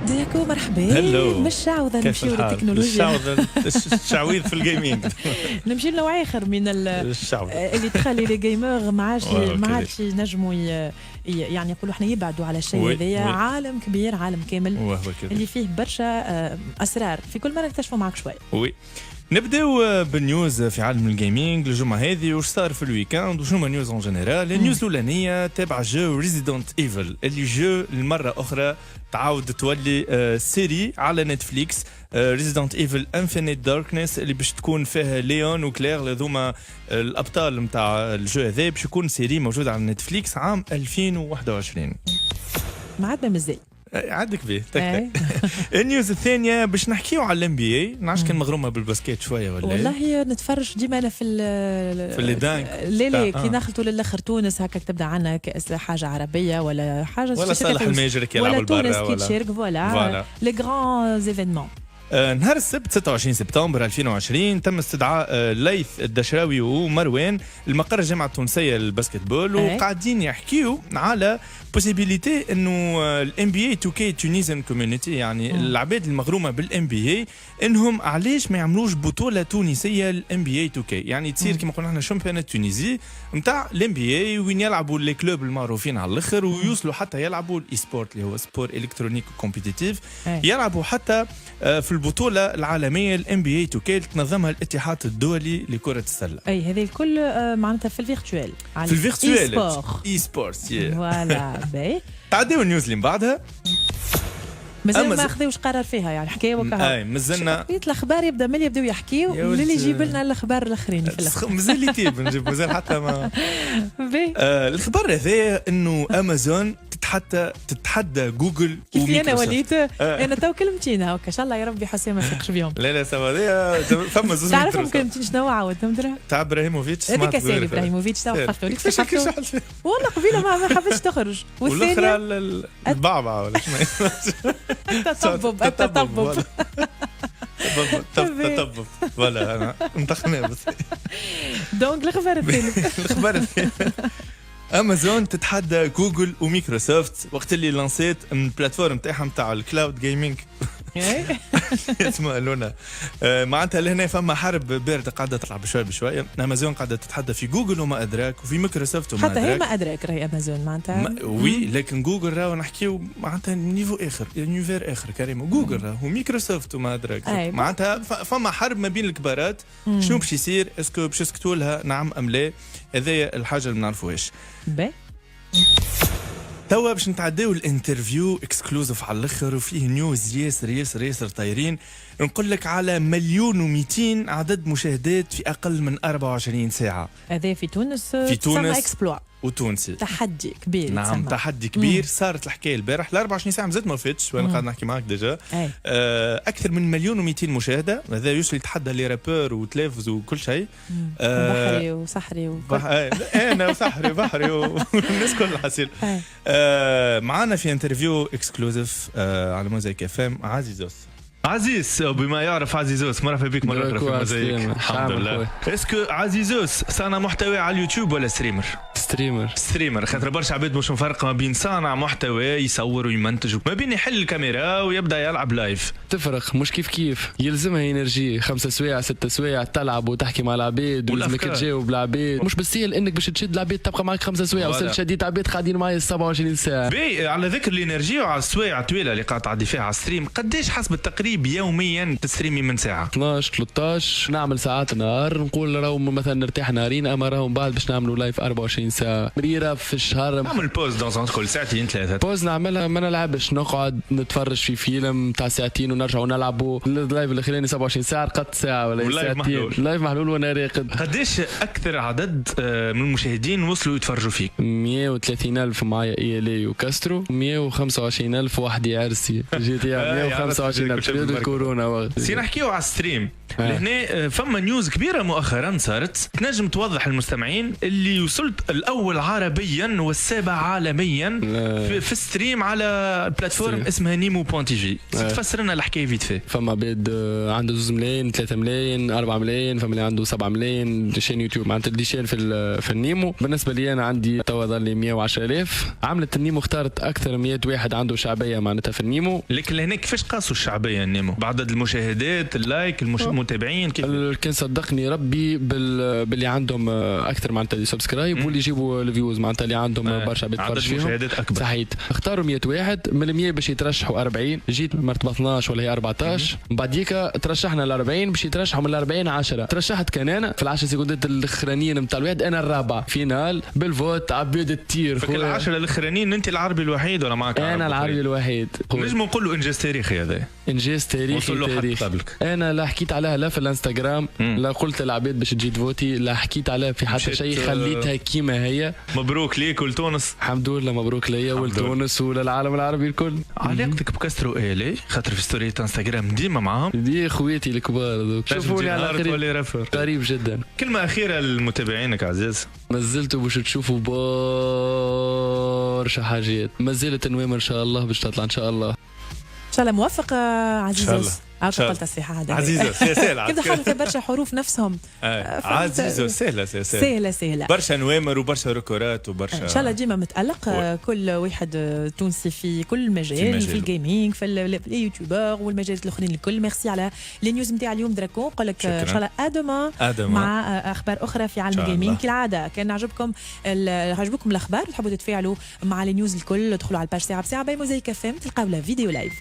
ديكو مرحبا. هلو. مش شعوذة نمشيو للتكنولوجيا. الشعوذ في الجيمنج. نمشي لنوع اخر من اللي تخلي لي جيمر ما عادش ينجموا يعني يقولوا احنا يبعدوا على الشيء هذايا. عالم كبير، عالم كامل اللي فيه برشا اسرار، في كل مره نكتشفوا معك شوي. وي نبداو بالنيوز في عالم الجيمنج الجمعه هذه، وش صار في الويكاند وشنو ما نيوز اون جينيرال. النيوز الاولانيه تابع جو ريزيدنت ايفل، اللي جو للمره اخرى تعاود تولي سيري على نتفليكس. ريزيدنت ايفل انفينيت داركنس اللي باش تكون فيها ليون وكلير هذوما الابطال نتاع الجو هذا، باش يكون سيري موجود على نتفليكس عام 2021. ما عاد مازال عندك بيه تك. النيوز الثانيه باش نحكيو على الام بي اي. نعرفش كان مغرومه بالباسكيت شويه ولا والله نتفرج ديما انا في اللي دانك. لا كي نخلطوا للاخر تونس هكا تبدا عندنا كاس حاجه عربيه ولا حاجه ولا صالح الماجري كيلعب ولا تونس كي تشارك فوالا لي غران زيفينمون. نهار السبت 26 سبتمبر 2020 تم استدعاء ليث الدشراوي ومروان المقر الجامعه التونسيه للباسكتبول، وقاعدين يحكيو على بوسيبيليتي انه الام بي اي 2 كي تونيزيان كوميونيتي، يعني العباد المغرومه بالام بي اي، انهم علاش ما يعملوش بطوله تونسيه للام بي اي 2 كي، يعني تصير كما قلنا احنا شامبيونات تونيزي نتاع الام بي اي وين يلعبوا لي كلوب المعروفين على الاخر، ويوصلوا حتى يلعبوا الاي سبورت اللي هو سبور الكترونيك كومبيتيتيف، يلعبوا حتى في البطوله العالميه الام بي اي 2 كي تنظمها الاتحاد الدولي لكره السله. اي هذه الكل معناتها في الفيرتوال، في الفيرتوال اي سبورت فوالا. باهي تعديو النيوز اللي من بعدها. مازال ما اخذوش قرار فيها، يعني حكايه وكا. اي مازلنا الاخبار يبدا ملي يبداو يحكيو اللي يجيب لنا الاخبار الاخرين في الاخر. مازال يتيب نجيب مازال حتى ما الخبر هذا انه امازون تتحدى جوجل كيف انا وليت انا تو كلمتين هكا ان شاء الله يا ربي حسام ما يفيقش بيهم. لا سوا فما زوج تعرفهم كلمتين شنو عاودت مدرا تاع ابراهيموفيتش. هذيك سالي ابراهيموفيتش تو وقفتوا لك والله قبيله ما حبتش تخرج. والاخرى البعبع ولا شنو التطبب ولا انا انتخنا بس. دونك الخبر الثاني امازون تتحدى جوجل ومايكروسوفت وقت اللي لانسيت البلاتفورم تاعها نتاع الكلاود جيمنج اسمها لونا. معناتها لهنا فما حرب باردة قاعدة تطلع بشوية. امازون قاعدة تتحدى في جوجل وما ادراك، وفي مايكروسوفت وما حتى ادراك. هي ما ادراك راهي امازون معناتها وي، لكن جوجل راهو نحكيو معناتها نيفو اخر، نيفير اخر كريم. جوجل راهو مايكروسوفت وما ادراك. معناتها فما حرب ما بين الكبارات. شنو باش يصير؟ اسكو باش يسكتوا لها نعم ام لا؟ هذايا الحاجة اللي ما نعرفوهاش. توا باش نتعداو الانترفيو اكسكلوزيف على الاخر، وفيه نيوز ياسر طايرين. نقول لك على 1,200,000 عدد مشاهدات في اقل من 24 ساعه. هذا في تونس. في تونس اكسبلوا وتونسي. تحدي كبير. نعم تحدي كبير. صارت الحكايه البارح ل 24 ساعه مازالت ما فاتش وانا قاعد نحكي معاك ديجا. اكثر من 1,200,000 مشاهده. هذا يوصل يتحدى لي رابور وتلفز وكل شيء. بحري وصحري انا وصحري وبحري والناس كل حاسين. معنا في انترفيو اكسكلوزيف على موزايك اف ام عزيز بما يعرف عزيزوس. مرحبا بك مرة أخرى في موزايك. الحمد لله. اسكو عزيزوس صانع محتوى على اليوتيوب ولا ستريمر؟ ستريمر خاطر برشا عباد مش مفرقه ما بين صانع محتوى يصور ويمنتج وما بين يحل الكاميرا ويبدا يلعب لايف. تفرق مش كيف يلزمها انرجي 5 سوايع 6 سوايع تلعب وتحكي مع العباد ولازمك تجاوب العباد. مش بالسهل انك باش تشد العباد تبقى معك 5 سوايع وصلت شديت عباد قاعدين معايا 27 ساعه. بي على ذكر الانرجي وعلى السوايع الطويله اللي قاعد تعدي فيها على الستريم، قداش حسب التقريب يوميا تستريمي من ساعه؟ 12 13 نعمل ساعات نهار. نقول راهو مثلا نرتاح نهارين، اما راهو بعد باش نعملوا لايف 24 ساعه مريره في الشهر. نعمل بوز دون كل ساعتين ثلاثه. بوز نعملها ما نلعبش، نقعد نتفرج في فيلم تاع ساعتين ونرجعوا نلعبوا. اللايف الاخراني 27 ساعه رقدت ساعه ولا ساعتين. لايف محلول وانا راقد. قداش اكثر عدد من المشاهدين وصلوا يتفرجوا فيك؟ 130,000 معايا اي ال اي وكاسترو، 125,000 وحدي عرسي جي تي 125,000 زاد الكورونا سي نحكيو على ستريم لهنا. فما نيوز كبيره مؤخرا صارت، تنجم توضح للمستمعين اللي وصلت الاول عربيا والسابع عالميا في ستريم على بلاتفورم اسمها نيمو.tv. تفسر لنا الحكايه فيت في. فما عباد عنده 2 ملايين 3 ملايين 4 ملايين، فما اللي عنده 7 ملايين شين يوتيوب معناتها دي شين في النيمو. بالنسبه لي انا عندي توا ظل لي 110,000. عملت النيمو اختارت اكثر 100 واحد عنده شعبيه معناتها في النيمو. لكن لهنا كيفاش قاسوا الشعبيه النيمو؟ بعدد المشاهدات، اللايك، المتابعين كيف؟ كان صدقني ربي باللي عندهم اكثر معناتها دي سبسكرايب واللي يجيبوا الفيوز معناتها اللي عندهم برشا بيتفرج فيهم مشاهدات اكبر. صحيت اختاروا 100 واحد من ال 100 باش يترشحوا 40. جيت مرتبه 12 ولا هي 14. بعديك ترشحنا ل 40 باش يترشحوا من ال 40 10. ترشحت كان انا في ال10 سكوندات الاخرانيين نتاع الواحد انا الرابع فينال بالفوت عبيد التير. فكل ال10 الاخرانيين انت العربي الوحيد ولا معك؟ انا العربي الوحيد. نجم نقولوا انجاز تاريخي هذا. انجاز تاريخي. انا لا حكيت عليها لا في الانستغرام لا قلت للعباد باش تجي تفوتي، لا حكيت عليها في حتى شيء، خليتها كيما هي. مبروك ليك ولتونس. الحمد لله مبروك ليا ولتونس وللعالم العربي الكل. علاقتك بكاسترو إلي خاطر في ستوريات انستغرام ديما معاهم؟ دي خويتي الكبار شوفوني على قريب جدا. كلمة أخيرة لمتابعينك عزيز. نزلتوا باش تشوفوا برشا حاجات، ما زالت نوامر ان شاء الله باش تطلع ان شاء الله. ان شاء الله موفق عزيز. قلت الصحة هذا عزيزة سهلة كيف دخلت برشا حروف نفسهم. عزيزة سهلة برشا نوامر وبرشا ركورات وبرشا. ان شاء الله ديما متألق. كل واحد تونسي في كل مجال، في الجيمنج، في اليوتيوبر والمجالات الاخرين الكل. ميرسي على لي نيوز نتاع اليوم دراكون. نقول لك ان شاء الله ادما مع اخبار اخرى في عالم الجيمنج كالعاده. كان عجبكم الاخبار وتحبوا تتفاعلوا مع لي نيوز الكل ادخلوا على الباج ساعه بساعه باي موزايك FM تلقاو لا فيديو لايف.